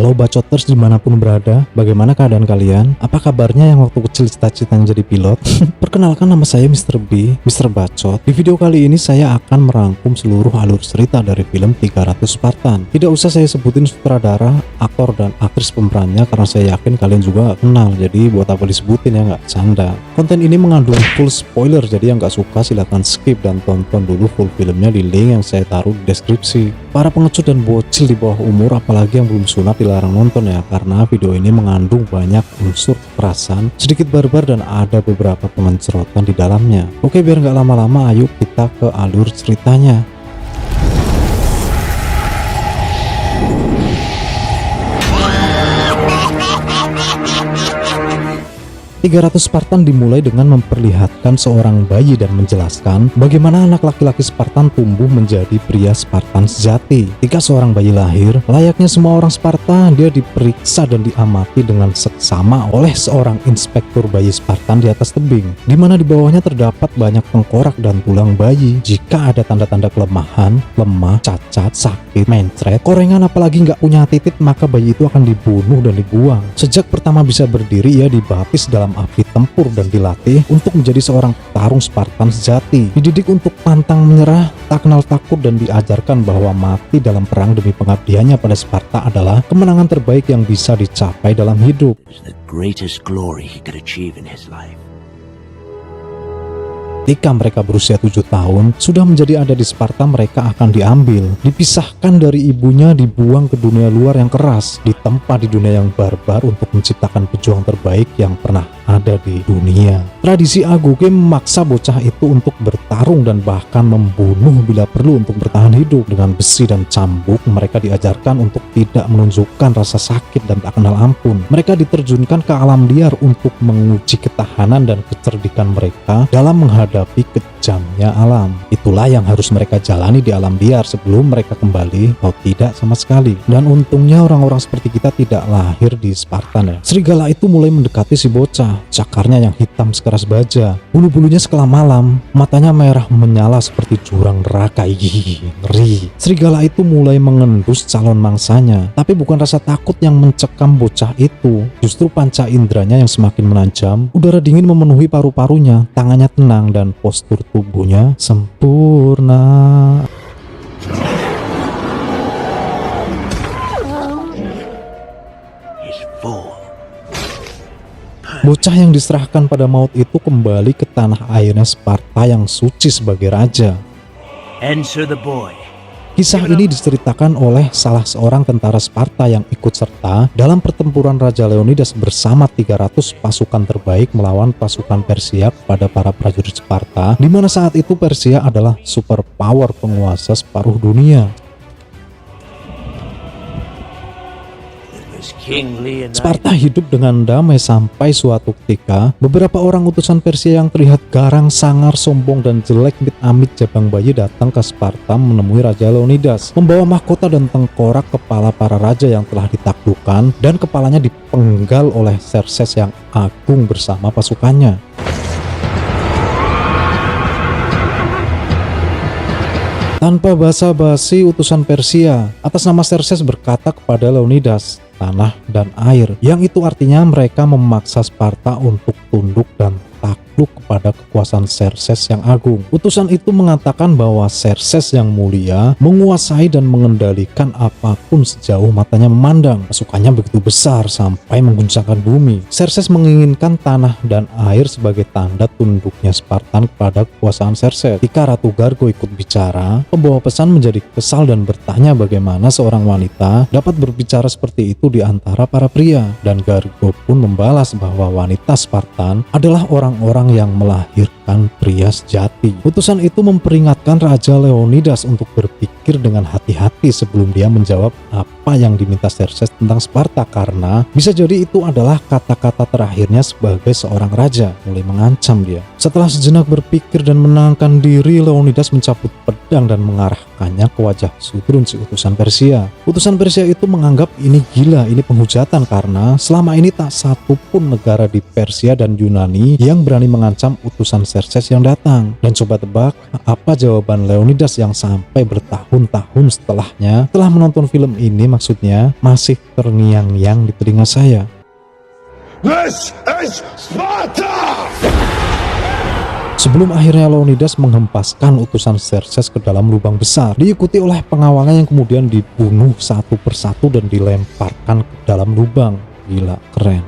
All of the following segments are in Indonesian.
Halo bacoters dimanapun berada, bagaimana keadaan kalian? Apa kabarnya yang waktu kecil cita-citanya jadi pilot? Perkenalkan, nama saya Mr. B, Mr. Bacot. Di video kali ini saya akan merangkum seluruh alur cerita dari film 300 Spartan. Tidak usah saya sebutin sutradara, aktor, dan aktris pemerannya karena saya yakin kalian juga gak kenal, jadi buat apa disebutin ya, nggak canda. Konten ini mengandung full spoiler, jadi yang nggak suka silahkan skip dan tonton dulu full filmnya di link yang saya taruh di deskripsi. Para pengecut dan bocil di bawah umur, apalagi yang belum sunat, dilarang nonton ya, karena video ini mengandung banyak unsur kekerasan, sedikit barbar, dan ada beberapa pengencerotan di dalamnya. Oke, biar nggak lama-lama, ayo kita ke alur ceritanya. 300 Spartan dimulai dengan memperlihatkan seorang bayi dan menjelaskan bagaimana anak laki-laki Spartan tumbuh menjadi pria Spartan sejati. Ketika seorang bayi lahir, layaknya semua orang Sparta, dia diperiksa dan diamati dengan seksama oleh seorang inspektur bayi Spartan di atas tebing, di mana di bawahnya terdapat banyak tengkorak dan tulang bayi. Jika ada tanda-tanda kelemahan, lemah, cacat, sakit, mencret, korengan, apalagi nggak punya titik, maka bayi itu akan dibunuh dan dibuang. Sejak pertama bisa berdiri, ia dibaptis dalam api tempur dan dilatih untuk menjadi seorang petarung Spartan sejati. Dididik untuk pantang menyerah, tak kenal takut, dan diajarkan bahwa mati dalam perang demi pengabdiannya pada Sparta adalah kemenangan terbaik yang bisa dicapai dalam hidup. Ketika mereka berusia 7 tahun, sudah menjadi ada di Sparta, mereka akan diambil, dipisahkan dari ibunya, dibuang ke dunia luar yang keras, ditempa di dunia yang barbar untuk menciptakan pejuang terbaik yang pernah ada di dunia. Tradisi Agoge memaksa bocah itu untuk bertarung dan bahkan membunuh bila perlu untuk bertahan hidup. Dengan besi dan cambuk, mereka diajarkan untuk tidak menunjukkan rasa sakit dan tak kenal ampun. Mereka diterjunkan ke alam liar untuk menguji ketahanan dan kecerdikan mereka dalam menghadapi kejamnya alam. Itulah yang harus mereka jalani di alam liar sebelum mereka kembali atau tidak sama sekali. Dan untungnya orang-orang seperti kita tidak lahir di Spartan ya. Serigala itu mulai mendekati si bocah. Cakarnya yang hitam sekeras baja, bulu-bulunya sekelam malam, matanya merah menyala seperti jurang neraka. Ngeri. Serigala itu mulai mengendus calon mangsanya, tapi bukan rasa takut yang mencekam bocah itu, justru panca inderanya yang semakin menajam. Udara dingin memenuhi paru-parunya, tangannya tenang dan postur tubuhnya sempurna. Bocah yang diserahkan pada maut itu kembali ke tanah airnya Sparta yang suci sebagai raja. Kisah ini diceritakan oleh salah seorang tentara Sparta yang ikut serta dalam pertempuran Raja Leonidas bersama 300 pasukan terbaik melawan pasukan Persia kepada para prajurit Sparta, di mana saat itu Persia adalah superpower penguasa separuh dunia. Sparta hidup dengan damai sampai suatu ketika beberapa orang utusan Persia yang terlihat garang, sangar, sombong, dan jelek mit-amit jabang bayi datang ke Sparta menemui Raja Leonidas, membawa mahkota dan tengkorak kepala para raja yang telah ditaklukkan dan kepalanya dipenggal oleh Xerxes yang agung bersama pasukannya. Tanpa basa-basi, utusan Persia atas nama Xerxes berkata kepada Leonidas, tanah dan air, yang itu artinya mereka memaksa Sparta untuk tunduk dan takluk kepada kekuasaan Xerxes yang agung. Utusan itu mengatakan bahwa Xerxes yang mulia menguasai dan mengendalikan apapun sejauh matanya memandang. Pasukannya begitu besar sampai mengguncangkan bumi. Xerxes menginginkan tanah dan air sebagai tanda tunduknya Spartan kepada kekuasaan Xerxes. Ketika Ratu Gargo ikut bicara, pembawa pesan menjadi kesal dan bertanya bagaimana seorang wanita dapat berbicara seperti itu di antara para pria. Dan Gargo pun membalas bahwa wanita Spartan adalah orang-orang yang melahirkan pria sejati. Utusan itu memperingatkan Raja Leonidas untuk berpikir dengan hati-hati sebelum dia menjawab apa yang diminta Xerxes tentang Sparta, karena bisa jadi itu adalah kata-kata terakhirnya sebagai seorang raja. Mulai mengancam dia. Setelah sejenak berpikir dan menenangkan diri, Leonidas mencabut pedang dan mengarahkannya ke wajah Sudrun, si utusan Persia. Utusan Persia itu menganggap ini gila, ini penghujatan, karena selama ini tak satu pun negara di Persia dan Yunani yang berani mengancam utusan Xerxes yang datang. Dan coba tebak apa jawaban Leonidas yang sampai bertahun-tahun setelahnya, setelah menonton film ini maksudnya, masih terngiang-ngiang di telinga saya. This is Sparta! Sebelum akhirnya Leonidas menghempaskan utusan Xerxes ke dalam lubang besar, diikuti oleh pengawalnya yang kemudian dibunuh satu persatu dan dilemparkan ke dalam lubang. Gila, keren.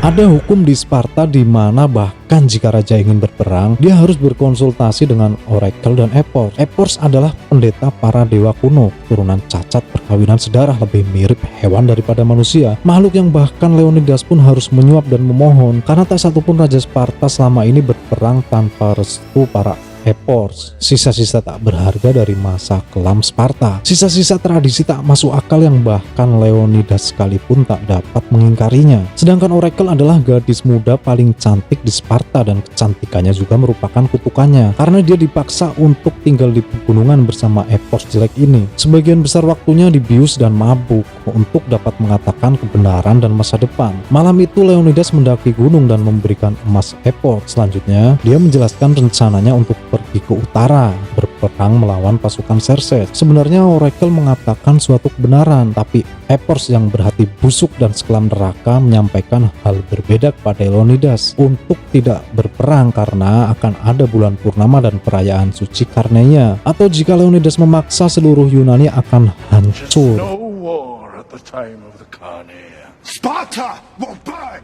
Ada hukum di Sparta di mana bahkan jika raja ingin berperang, dia harus berkonsultasi dengan Oracle dan Ephors. Ephors adalah pendeta para dewa kuno, turunan cacat perkawinan sedarah, lebih mirip hewan daripada manusia. Makhluk yang bahkan Leonidas pun harus menyuap dan memohon, karena tak satupun raja Sparta selama ini berperang tanpa restu para Ephors. Sisa-sisa tak berharga dari masa kelam Sparta, sisa-sisa tradisi tak masuk akal yang bahkan Leonidas sekalipun tak dapat mengingkarinya. Sedangkan Oracle adalah gadis muda paling cantik di Sparta dan kecantikannya juga merupakan kutukannya, karena dia dipaksa untuk tinggal di pegunungan bersama Ephors jelek ini. Sebagian besar waktunya dibius dan mabuk untuk dapat mengatakan kebenaran dan masa depan. Malam itu Leonidas mendaki gunung dan memberikan emas Ephors. Selanjutnya dia menjelaskan rencananya untuk pergi ke utara berperang melawan pasukan Xerxes. Sebenarnya Oracle mengatakan suatu kebenaran, tapi Ephors yang berhati busuk dan sekelam neraka menyampaikan hal berbeda kepada Leonidas untuk tidak berperang karena akan ada bulan purnama dan perayaan suci Karneia, atau jika Leonidas memaksa seluruh Yunani akan hancur. No war at the time of the Carneia. Sparta will burn!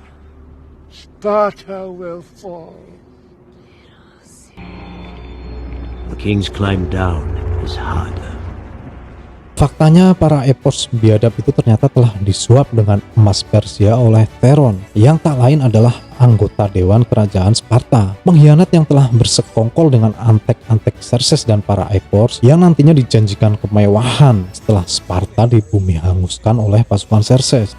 Sparta will fall. The king's climb down is harder. Faktanya para Ephors biadab itu ternyata telah disuap dengan emas Persia oleh Theron, yang tak lain adalah anggota Dewan Kerajaan Sparta. Pengkhianat yang telah bersekongkol dengan antek-antek Xerxes dan para Ephors yang nantinya dijanjikan kemewahan setelah Sparta di bumi hanguskan oleh pasukan Xerxes.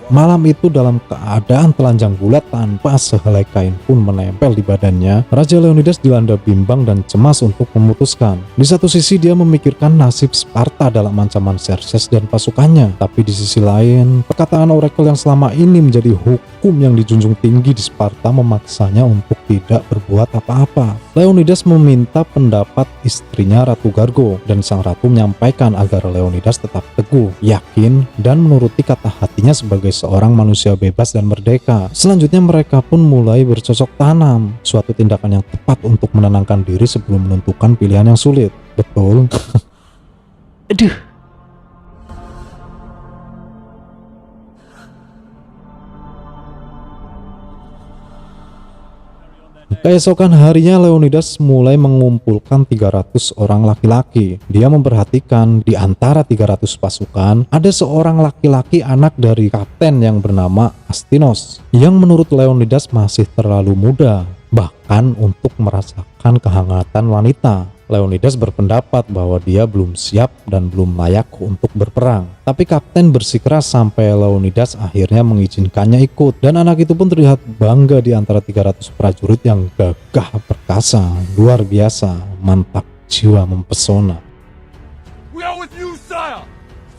Malam itu dalam keadaan telanjang bulat tanpa sehelai kain pun menempel di badannya, Raja Leonidas dilanda bimbang dan cemas untuk memutuskan. Di satu sisi dia memikirkan nasib Sparta dalam ancaman Xerxes dan pasukannya, tapi di sisi lain perkataan Oracle yang selama ini menjadi hukum yang dijunjung tinggi di Sparta memaksanya untuk tidak berbuat apa-apa. Leonidas meminta pendapat istrinya Ratu Gargo, dan sang ratu menyampaikan agar Leonidas tetap teguh, yakin, dan menuruti kata hatinya sebagai seorang manusia bebas dan merdeka. Selanjutnya mereka pun mulai bercocok tanam, suatu tindakan yang tepat untuk menenangkan diri sebelum menentukan pilihan yang sulit. Betul. Aduh. Keesokan harinya Leonidas mulai mengumpulkan 300 orang laki-laki. Dia memperhatikan di antara 300 pasukan ada seorang laki-laki anak dari kapten yang bernama Astinos, yang menurut Leonidas masih terlalu muda bahkan untuk merasakan kehangatan wanita. Leonidas berpendapat bahwa dia belum siap dan belum layak untuk berperang. Tapi kapten bersikeras sampai Leonidas akhirnya mengizinkannya ikut. Dan anak itu pun terlihat bangga di antara 300 prajurit yang gagah perkasa, luar biasa, mantap jiwa, mempesona. We are with you, sire!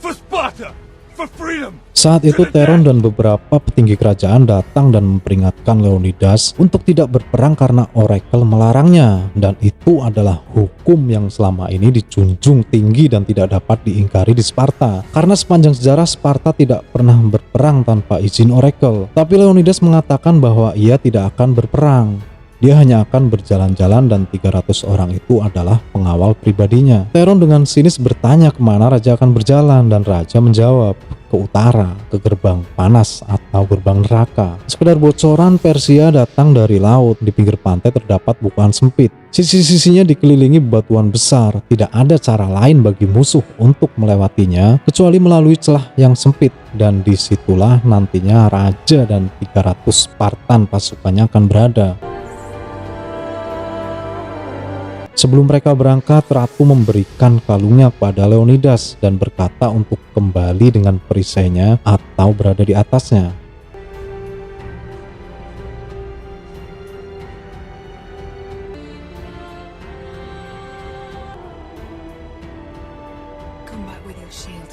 For Sparta! For freedom! Saat itu Theron dan beberapa petinggi kerajaan datang dan memperingatkan Leonidas untuk tidak berperang karena Oracle melarangnya, dan itu adalah hukum yang selama ini dijunjung tinggi dan tidak dapat diingkari di Sparta, karena sepanjang sejarah Sparta tidak pernah berperang tanpa izin Oracle. Tapi Leonidas mengatakan bahwa ia tidak akan berperang. Dia hanya akan berjalan-jalan dan 300 orang itu adalah pengawal pribadinya. Theron dengan sinis bertanya kemana raja akan berjalan, dan raja menjawab, ke utara, ke gerbang panas atau gerbang neraka. Sekedar bocoran, Persia datang dari laut. Di pinggir pantai terdapat bukaan sempit. Sisi-sisinya dikelilingi bebatuan besar. Tidak ada cara lain bagi musuh untuk melewatinya kecuali melalui celah yang sempit. Dan disitulah nantinya raja dan 300 Spartan pasukannya akan berada. Sebelum mereka berangkat, ratu memberikan kalungnya pada Leonidas dan berkata untuk kembali dengan perisainya atau berada di atasnya. Come back with your shield.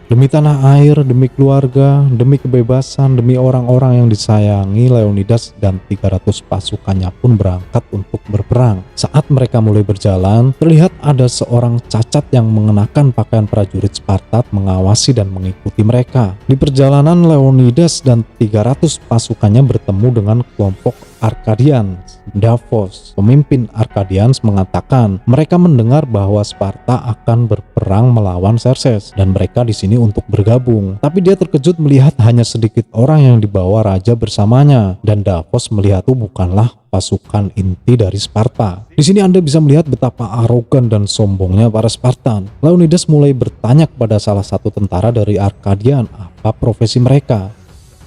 Demi tanah air, demi keluarga, demi kebebasan, demi orang-orang yang disayangi, Leonidas dan 300 pasukannya pun berangkat untuk berperang. Saat mereka mulai berjalan, terlihat ada seorang cacat yang mengenakan pakaian prajurit Sparta mengawasi dan mengikuti mereka. Di perjalanan, Leonidas dan 300 pasukannya bertemu dengan kelompok Arkadians. Davos, pemimpin Arkadians, mengatakan mereka mendengar bahwa Sparta akan berperang melawan Xerxes dan mereka di sini untuk bergabung. Tapi dia terkejut melihat hanya sedikit orang yang dibawa raja bersamanya, dan Davos melihat itu bukanlah pasukan inti dari Sparta. Di sini Anda bisa melihat betapa arogan dan sombongnya para Spartan. Leonidas mulai bertanya kepada salah satu tentara dari Arkadian apa profesi mereka.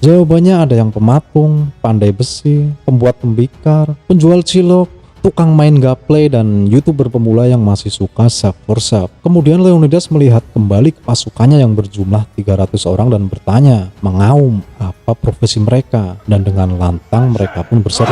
Jawabannya ada yang pematung, pandai besi, pembuat tembikar, penjual cilok, tukang main gaple, dan YouTuber pemula yang masih suka self for self. Kemudian Leonidas melihat kembali ke pasukannya yang berjumlah 300 orang dan bertanya, mengaum apa profesi mereka, dan dengan lantang mereka pun berseru.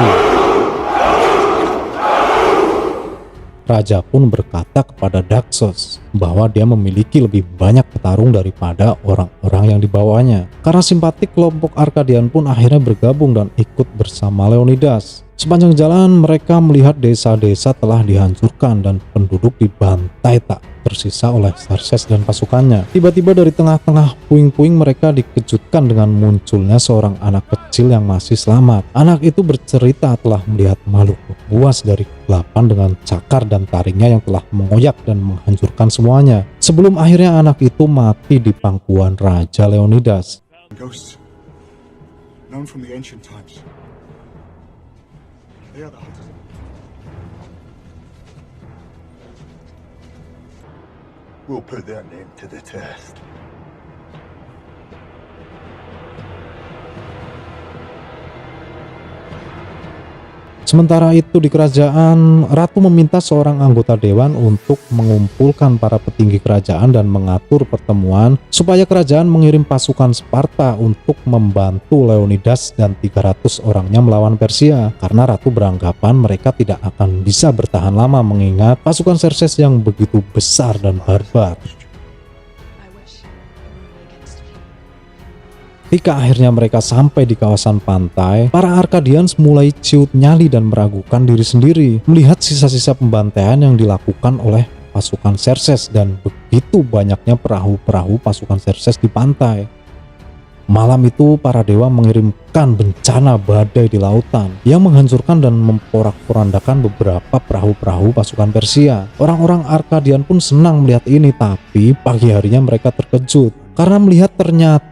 Raja pun berkata kepada Daxos bahwa dia memiliki lebih banyak petarung daripada orang-orang yang dibawanya. Karena simpatik, kelompok Arkadian pun akhirnya bergabung dan ikut bersama Leonidas. Sepanjang jalan mereka melihat desa-desa telah dihancurkan dan penduduk dibantai tak tersisa oleh Xerxes dan pasukannya. Tiba-tiba dari tengah-tengah puing-puing mereka dikejutkan dengan munculnya seorang anak kecil yang masih selamat. Anak itu bercerita telah melihat makhluk buas dari kegelapan dengan cakar dan taringnya yang telah mengoyak dan menghancurkan semuanya. Sebelum akhirnya anak itu mati di pangkuan Raja Leonidas. Ghosts, known from the ancient times. They are the hunters. We'll put their name to the test. Sementara itu di kerajaan, ratu meminta seorang anggota dewan untuk mengumpulkan para petinggi kerajaan dan mengatur pertemuan supaya kerajaan mengirim pasukan Sparta untuk membantu Leonidas dan 300 orangnya melawan Persia, karena ratu beranggapan mereka tidak akan bisa bertahan lama mengingat pasukan Xerxes yang begitu besar dan barbar. I wish I were against you. Ketika akhirnya mereka sampai di kawasan pantai, para Arkadians mulai ciut nyali dan meragukan diri sendiri melihat sisa-sisa pembantaian yang dilakukan oleh pasukan Xerxes dan begitu banyaknya perahu-perahu pasukan Xerxes di pantai. Malam itu para dewa mengirimkan bencana badai di lautan yang menghancurkan dan memporak-porandakan beberapa perahu-perahu pasukan Persia. Orang-orang Arkadian pun senang melihat ini, tapi pagi harinya mereka terkejut karena melihat ternyata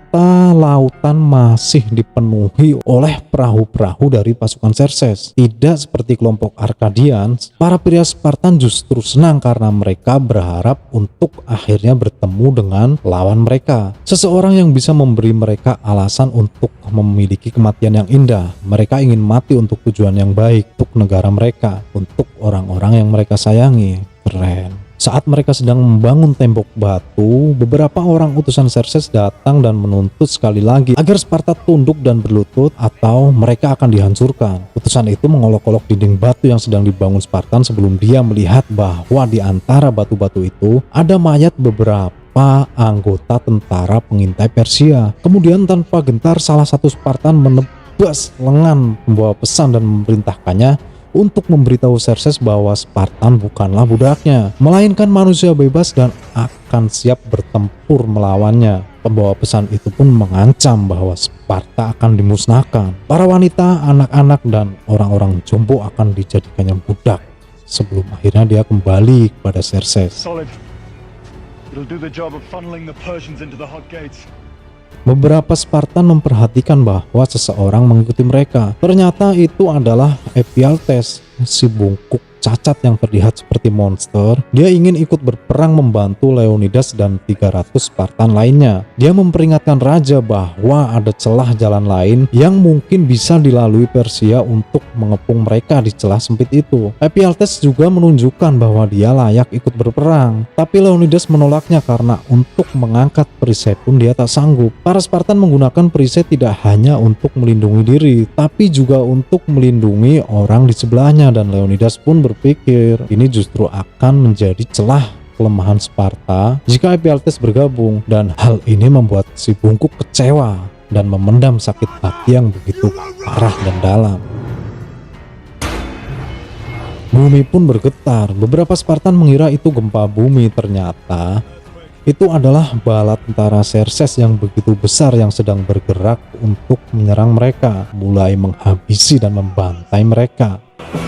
lautan masih dipenuhi oleh perahu-perahu dari pasukan Xerxes. Tidak seperti kelompok Arkadians, para pria Spartan justru senang karena mereka berharap untuk akhirnya bertemu dengan lawan mereka. Seseorang yang bisa memberi mereka alasan untuk memiliki kematian yang indah. Mereka ingin mati untuk tujuan yang baik, untuk negara mereka, untuk orang-orang yang mereka sayangi. Keren. Saat mereka sedang membangun tembok batu, beberapa orang utusan Xerxes datang dan menuntut sekali lagi agar Sparta tunduk dan berlutut atau mereka akan dihancurkan. Utusan itu mengolok-olok dinding batu yang sedang dibangun Spartan sebelum dia melihat bahwa di antara batu-batu itu ada mayat beberapa anggota tentara pengintai Persia. Kemudian tanpa gentar salah satu Spartan menebas lengan pembawa pesan dan memerintahkannya untuk memberitahu Xerxes bahwa Spartan bukanlah budaknya, melainkan manusia bebas dan akan siap bertempur melawannya. Pembawa pesan itu pun mengancam bahwa Sparta akan dimusnahkan. Para wanita, anak-anak, dan orang-orang jompo akan dijadikannya budak sebelum akhirnya dia kembali kepada Xerxes. Solid. It'll do the job of funneling the Persians into the hot gates. Beberapa Spartan memperhatikan bahwa seseorang mengikuti mereka. Ternyata itu adalah Ephialtes, si bungkuk cacat yang terlihat seperti monster, dia ingin ikut berperang membantu Leonidas dan 300 Spartan lainnya. Dia memperingatkan raja bahwa ada celah jalan lain yang mungkin bisa dilalui Persia untuk mengepung mereka di celah sempit itu. Ephialtes juga menunjukkan bahwa dia layak ikut berperang, tapi Leonidas menolaknya karena untuk mengangkat perisai pun dia tak sanggup. Para Spartan menggunakan perisai tidak hanya untuk melindungi diri, tapi juga untuk melindungi orang di sebelahnya, dan Leonidas pun berpikir ini justru akan menjadi celah kelemahan Sparta jika Ephialtes bergabung, dan hal ini membuat si bungkuk kecewa dan memendam sakit hati yang begitu parah dan dalam. Bumi pun bergetar. Beberapa Spartan mengira itu gempa bumi, ternyata itu adalah bala tentara Xerxes yang begitu besar yang sedang bergerak untuk menyerang mereka, mulai menghabisi dan membantai mereka.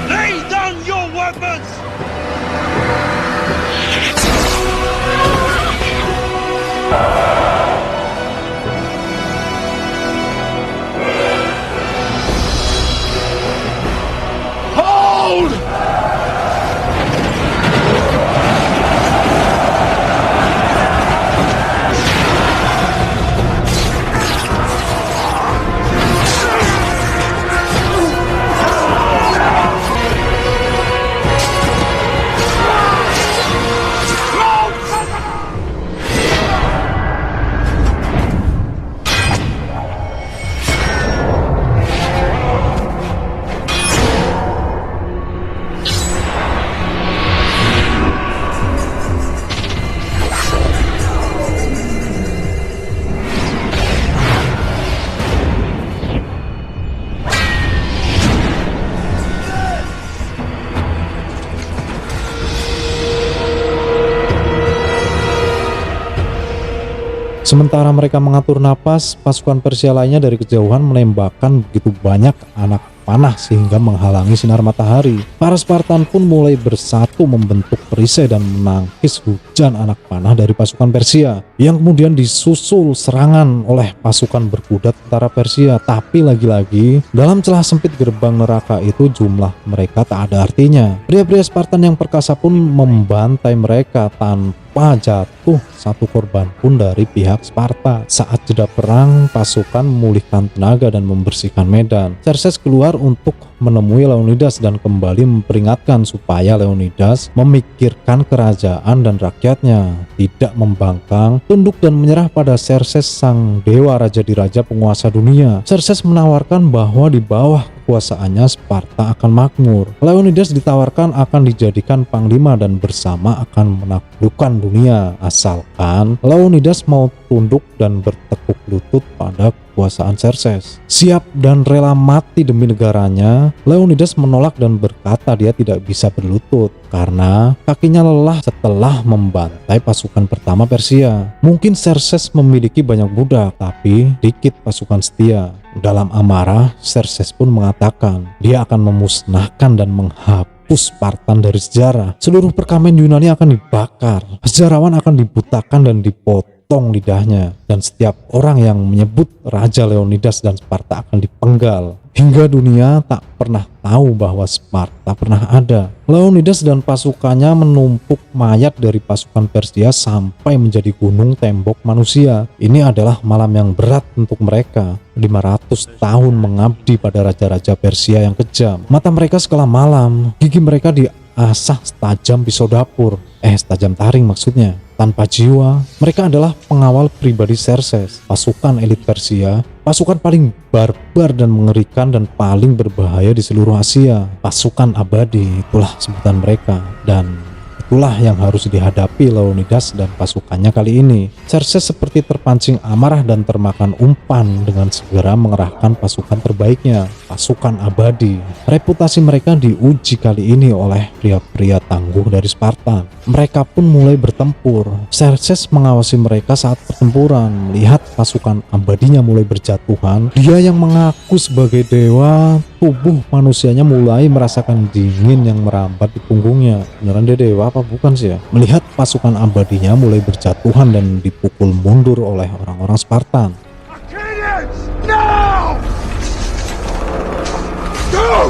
Lay down your weapons! Hold! Sementara mereka mengatur napas, pasukan Persia lainnya dari kejauhan menembakkan begitu banyak anak panah sehingga menghalangi sinar matahari. Para Spartan pun mulai bersatu membentuk perisai dan menangkis hujan anak panah dari pasukan Persia, yang kemudian disusul serangan oleh pasukan berkuda tentara Persia. Tapi lagi-lagi dalam celah sempit gerbang neraka itu jumlah mereka tak ada artinya. Pria-pria Spartan yang perkasa pun membantai mereka tanpa jatuh satu korban pun dari pihak Sparta. Saat jeda perang, pasukan memulihkan tenaga dan membersihkan medan. Xerxes keluar untuk menemui Leonidas dan kembali memperingatkan supaya Leonidas memikirkan kerajaan dan rakyatnya, tidak membangkang, tunduk dan menyerah pada Xerxes sang dewa raja di raja penguasa dunia. Xerxes menawarkan bahwa di bawah kekuasaannya Sparta akan makmur. Leonidas ditawarkan akan dijadikan panglima dan bersama akan menaklukkan dunia, asalkan Leonidas mau tunduk dan bertekuk lutut pada kekuasaan Xerxes. Siap dan rela mati demi negaranya, Leonidas menolak dan berkata dia tidak bisa berlutut karena kakinya lelah setelah membantai pasukan pertama Persia. Mungkin Xerxes memiliki banyak budak, tapi dikit pasukan setia. Dalam amarah, Xerxes pun mengatakan dia akan memusnahkan dan menghapus Spartan dari sejarah. Seluruh perkamen Yunani akan dibakar, sejarawan akan dibutakan dan dipotong lidahnya, dan setiap orang yang menyebut Raja Leonidas dan Sparta akan dipenggal. Hingga dunia tak pernah tahu bahwa Sparta pernah ada. Leonidas dan pasukannya menumpuk mayat dari pasukan Persia sampai menjadi gunung tembok manusia. Ini adalah malam yang berat untuk mereka. 500 tahun mengabdi pada raja-raja Persia yang kejam. Mata mereka sekala malam, gigi mereka diasah setajam pisau dapur. Setajam taring maksudnya. Tanpa jiwa, mereka adalah pengawal pribadi Xerxes, pasukan elit Persia, pasukan paling barbar dan mengerikan dan paling berbahaya di seluruh Asia. Pasukan abadi, itulah sebutan mereka, dan itulah yang harus dihadapi Leonidas dan pasukannya kali ini. Xerxes seperti terpancing amarah dan termakan umpan dengan segera mengerahkan pasukan terbaiknya, pasukan abadi. Reputasi mereka diuji kali ini oleh pria-pria tangguh dari Sparta. Mereka pun mulai bertempur. Xerxes mengawasi mereka saat pertempuran. Melihat pasukan abadinya mulai berjatuhan, dia yang mengaku sebagai dewa, tubuh manusianya mulai merasakan dingin yang merambat di punggungnya. Beneran dia dewa apa bukan sih ya? Melihat pasukan abadinya mulai berjatuhan dan dipukul mundur oleh orang-orang Spartan. Achaeans, now! Go!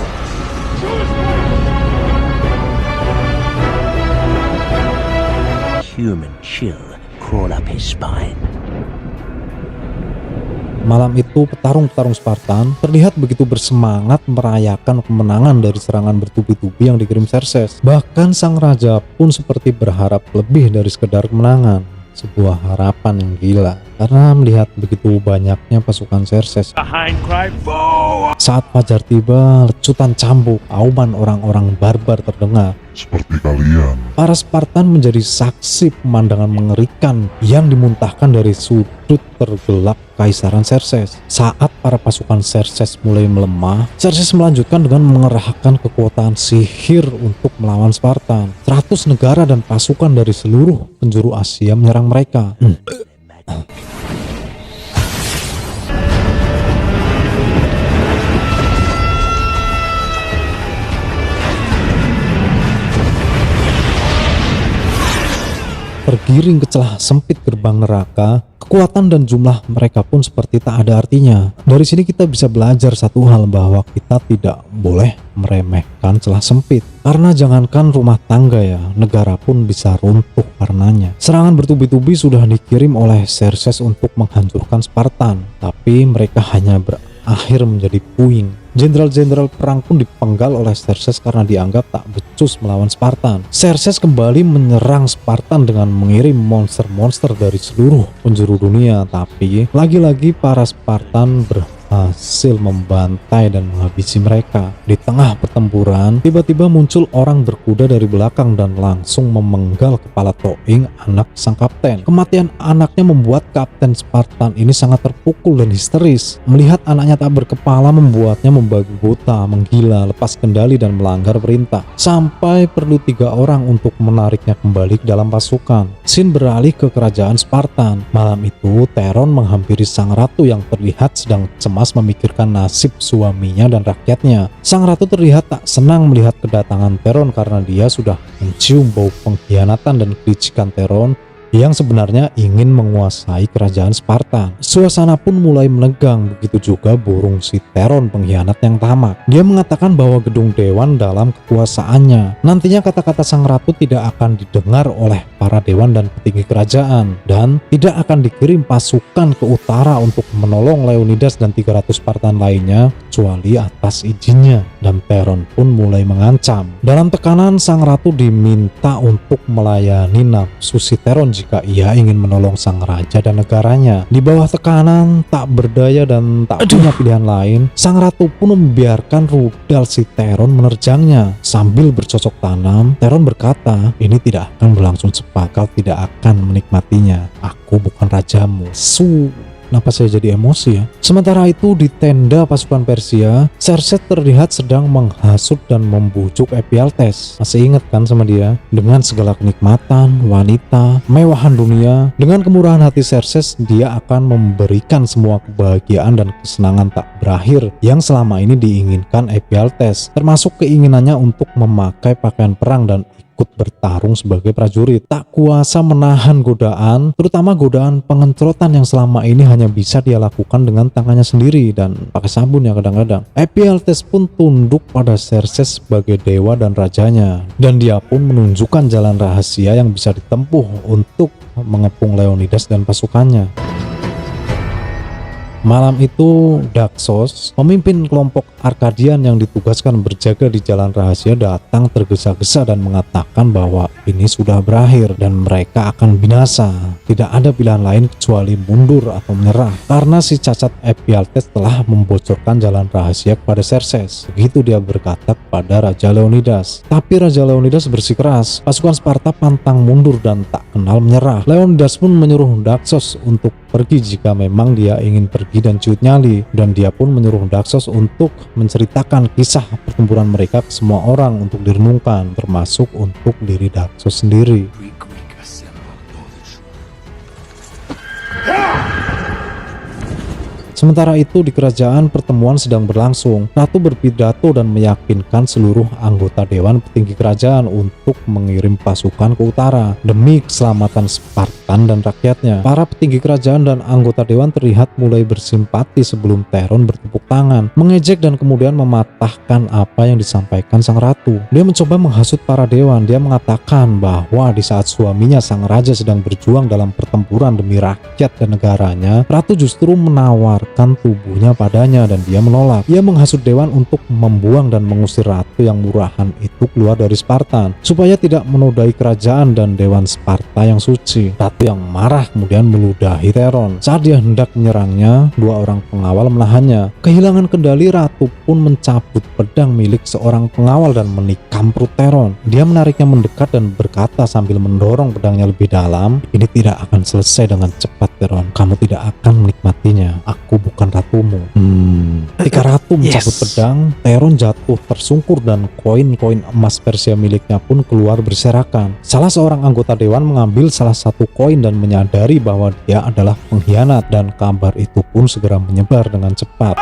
human chill crawl up his spine. Malam itu petarung-petarung Spartan terlihat begitu bersemangat merayakan kemenangan dari serangan bertubi-tubi yang dikirim Xerxes. Bahkan sang raja pun seperti berharap lebih dari sekedar kemenangan. Sebuah harapan yang gila karena melihat begitu banyaknya pasukan Xerxes. Saat fajar tiba, lecutan cambuk, auman orang-orang barbar terdengar. Seperti kalian. Para Spartan menjadi saksi pemandangan mengerikan yang dimuntahkan dari sudut tergelap Kaisaran Xerxes. Saat para pasukan Xerxes mulai melemah, Xerxes melanjutkan dengan mengerahkan kekuatan sihir untuk melawan Spartan. 100 negara dan pasukan dari seluruh penjuru Asia menyerang mereka. Tergiring ke celah sempit gerbang neraka, kekuatan dan jumlah mereka pun seperti tak ada artinya. Dari sini kita bisa belajar satu hal, bahwa kita tidak boleh meremehkan celah sempit. Karena jangankan rumah tangga ya, negara pun bisa runtuh karenanya. Serangan bertubi-tubi sudah dikirim oleh Xerxes untuk menghancurkan Spartan, tapi mereka hanya berakhir menjadi puing. Jenderal-jenderal perang pun dipenggal oleh Xerxes karena dianggap tak becus melawan Spartan. Xerxes kembali menyerang Spartan dengan mengirim monster-monster dari seluruh penjuru dunia, tapi lagi-lagi para Spartan berhasil membantai dan menghabisi mereka. Di tengah pertempuran, tiba-tiba muncul orang berkuda dari belakang dan langsung memenggal kepala Toing, anak sang kapten. Kematian anaknya membuat kapten Spartan ini sangat terpukul dan histeris. Melihat anaknya tak berkepala membuatnya membabi buta, menggila, lepas kendali dan melanggar perintah. Sampai perlu 3 orang untuk menariknya kembali ke dalam pasukan. Scene beralih ke kerajaan Spartan. Malam itu, Theron menghampiri sang ratu yang terlihat sedang cemas memikirkan nasib suaminya dan rakyatnya. Sang ratu terlihat tak senang melihat kedatangan Theron karena dia sudah mencium bau pengkhianatan dan kelicikan Theron yang sebenarnya ingin menguasai kerajaan Spartan. Suasana pun mulai menegang, begitu juga burung si Theron pengkhianat yang tamak. Dia mengatakan bahwa gedung dewan dalam kekuasaannya. Nantinya kata-kata sang ratu tidak akan didengar oleh para dewan dan petinggi kerajaan, dan tidak akan dikirim pasukan ke utara untuk menolong Leonidas dan 300 Spartan lainnya kecuali atas izinnya. Dan Theron pun mulai mengancam. Dalam tekanan, sang ratu diminta untuk melayani nafsu si Theron jika ia ingin menolong sang raja dan negaranya. Di bawah tekanan, tak berdaya dan tak punya pilihan lain, sang ratu pun membiarkan rudal si Theron menerjangnya. Sambil bercocok tanam, Theron berkata, "Ini tidak akan berlangsung cepat, kau tidak akan menikmatinya. Aku bukan rajamu." Kenapa saya jadi emosi ya? Sementara itu di tenda pasukan Persia, Xerxes terlihat sedang menghasut dan membujuk Ephialtes. Masih ingat kan sama dia? Dengan segala kenikmatan, wanita, mewahan dunia, dengan kemurahan hati Xerxes, dia akan memberikan semua kebahagiaan dan kesenangan tak berakhir yang selama ini diinginkan Ephialtes, termasuk keinginannya untuk memakai pakaian perang dan ikut bertarung sebagai prajurit. Tak kuasa menahan godaan, terutama godaan pengencerotan yang selama ini hanya bisa dia lakukan dengan tangannya sendiri dan pakai sabun ya kadang-kadang. Ephialtes pun tunduk pada Xerxes sebagai dewa dan rajanya, dan dia pun menunjukkan jalan rahasia yang bisa ditempuh untuk mengepung Leonidas dan pasukannya. Malam itu, Daxos, pemimpin kelompok Arkadian yang ditugaskan berjaga di jalan rahasia, datang tergesa-gesa dan mengatakan bahwa ini sudah berakhir dan mereka akan binasa. Tidak ada pilihan lain kecuali mundur atau menyerah, karena si cacat Ephialtes telah membocorkan jalan rahasia kepada Xerxes. Begitu dia berkata kepada Raja Leonidas. Tapi Raja Leonidas bersikeras. Pasukan Sparta pantang mundur dan tak kenal menyerah. Leonidas pun menyuruh Daxos untuk pergi jika memang dia ingin pergi dan ciut nyali, dan dia pun menyuruh Daxos untuk menceritakan kisah pertempuran mereka ke semua orang untuk direnungkan, termasuk untuk diri Daxos sendiri. Sementara itu di kerajaan pertemuan sedang berlangsung. Ratu berpidato dan meyakinkan seluruh anggota dewan petinggi kerajaan untuk mengirim pasukan ke utara demi keselamatan Sparta Spartan dan rakyatnya. Para petinggi kerajaan dan anggota dewan terlihat mulai bersimpati sebelum Theron bertepuk tangan, mengejek dan kemudian mematahkan apa yang disampaikan sang ratu. Dia mencoba menghasut para dewan. Dia mengatakan bahwa di saat suaminya sang raja sedang berjuang dalam pertempuran demi rakyat dan negaranya, ratu justru menawarkan tubuhnya padanya dan dia menolak. Ia menghasut dewan untuk membuang dan mengusir ratu yang murahan itu keluar dari Spartan supaya tidak menodai kerajaan dan dewan Sparta yang suci. Ratu yang marah kemudian meludahi Theron. Saat dia hendak menyerangnya, dua orang pengawal menahannya. Kehilangan kendali, ratu pun mencabut pedang milik seorang pengawal dan menikam perut Theron. Dia menariknya mendekat dan berkata sambil mendorong pedangnya lebih dalam, "Ini tidak akan selesai dengan cepat, Theron. Kamu tidak akan menikmatinya. Aku bukan ratumu." Ketika ratu mencabut pedang, Theron jatuh tersungkur dan koin-koin emas Persia miliknya pun keluar berserakan. Salah seorang anggota dewan mengambil salah satu koin dan menyadari bahwa dia adalah pengkhianat, dan kabar itu pun segera menyebar dengan cepat.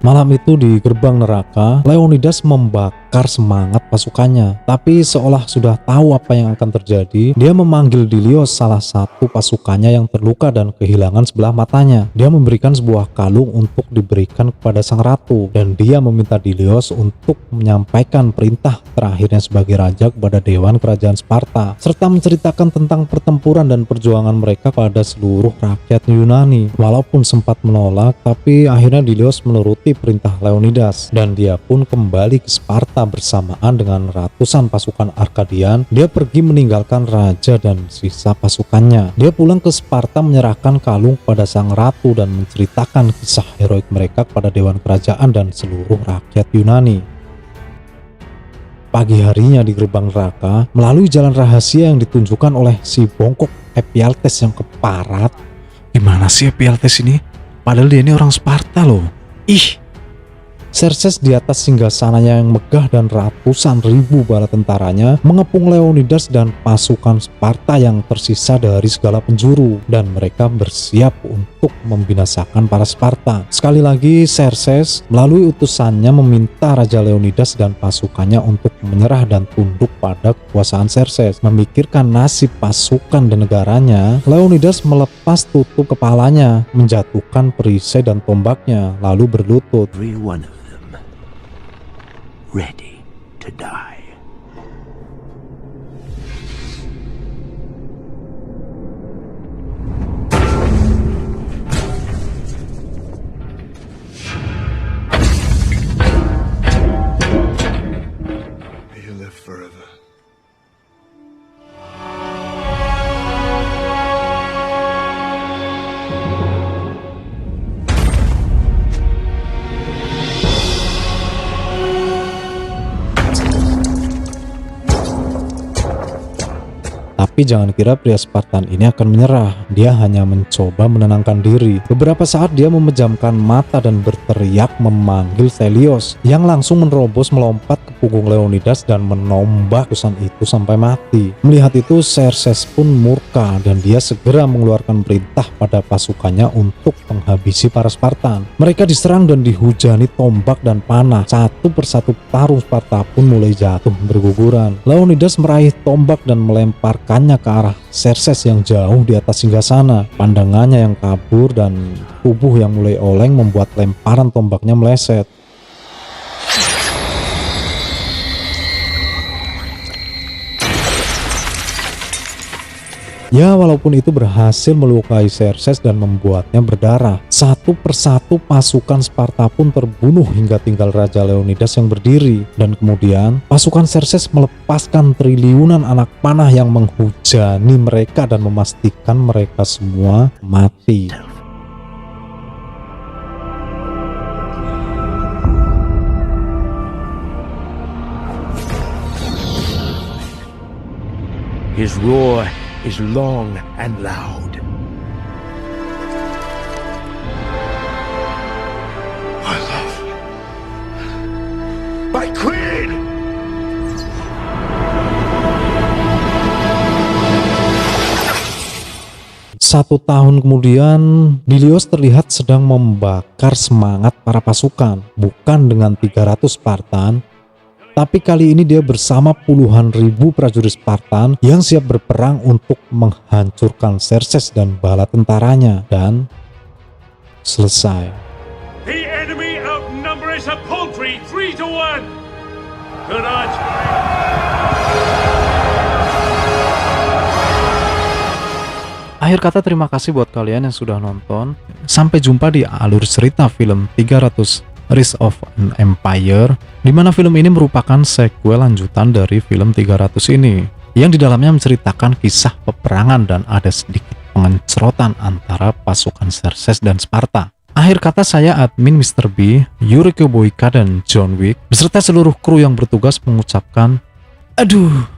Malam itu di gerbang neraka, Leonidas membakar semangat pasukannya. Tapi seolah sudah tahu apa yang akan terjadi, dia memanggil Dilios, salah satu pasukannya yang terluka dan kehilangan sebelah matanya. Dia memberikan sebuah kalung untuk diberikan kepada sang ratu, dan dia meminta Dilios untuk menyampaikan perintah terakhirnya sebagai raja kepada dewan kerajaan Sparta, serta menceritakan tentang pertempuran dan perjuangan mereka pada seluruh rakyat Yunani. Walaupun sempat menolak, tapi akhirnya Dilios menuruti perintah Leonidas, dan dia pun kembali ke Sparta bersamaan dengan ratusan pasukan Arkadian. Dia pergi meninggalkan raja dan sisa pasukannya. Dia pulang ke Sparta menyerahkan kalung pada sang ratu dan menceritakan kisah heroik mereka kepada dewan kerajaan dan seluruh rakyat Yunani. Pagi harinya di gerbang neraka, melalui jalan rahasia yang ditunjukkan oleh si bongkok Ephialtes yang keparat. Gimana sih Ephialtes ini? Padahal dia ini orang Sparta loh. Ih! Xerxes di atas singgasananya yang megah dan ratusan ribu bala tentaranya mengepung Leonidas dan pasukan Sparta yang tersisa dari segala penjuru, dan mereka bersiap untuk membinasakan para Sparta. Sekali lagi Xerxes melalui utusannya meminta Raja Leonidas dan pasukannya untuk menyerah dan tunduk pada kekuasaan Xerxes. Memikirkan nasib pasukan dan negaranya, Leonidas melepas tutup kepalanya, menjatuhkan perisai dan tombaknya, lalu berlutut. Every one of them ready to die. May you live forever. Tapi jangan kira pria Spartan ini akan menyerah. Dia hanya mencoba menenangkan diri. Beberapa saat dia memejamkan mata dan berteriak memanggil Stelios, yang langsung menerobos melompat ke punggung Leonidas dan menombak utusan itu sampai mati. Melihat itu Xerxes pun murka dan dia segera mengeluarkan perintah pada pasukannya untuk menghabisi para Spartan. Mereka diserang dan dihujani tombak dan panah. Satu persatu tarung Sparta pun mulai jatuh berguguran. Leonidas meraih tombak dan melemparkan ke arah Xerxes yang jauh di atas singgasana. Pandangannya yang kabur dan tubuh yang mulai oleng membuat lemparan tombaknya meleset. Ya, walaupun itu berhasil melukai Xerxes dan membuatnya berdarah. Satu persatu pasukan Sparta pun terbunuh hingga tinggal Raja Leonidas yang berdiri. Dan kemudian pasukan Xerxes melepaskan triliunan anak panah yang menghujani mereka dan memastikan mereka semua mati. His roar is long and loud. My love. My queen! Satu tahun kemudian, Dilios terlihat sedang membakar semangat para pasukan, bukan dengan 300 Spartan, Tapi kali ini dia bersama puluhan ribu prajurit Spartan yang siap berperang untuk menghancurkan Xerxes dan bala tentaranya. Dan selesai. The enemy outnumbers a paltry 3-1. Good odds. Akhir kata terima kasih buat kalian yang sudah nonton. Sampai jumpa di alur cerita film 300 Rise of an Empire, di mana film ini merupakan sequel lanjutan dari film 300 ini, yang di dalamnya menceritakan kisah peperangan dan ada sedikit pengencerotan antara pasukan Xerxes dan Sparta. Akhir kata saya admin Mr. B, Yuriko Boyka dan John Wick, beserta seluruh kru yang bertugas mengucapkan aduh.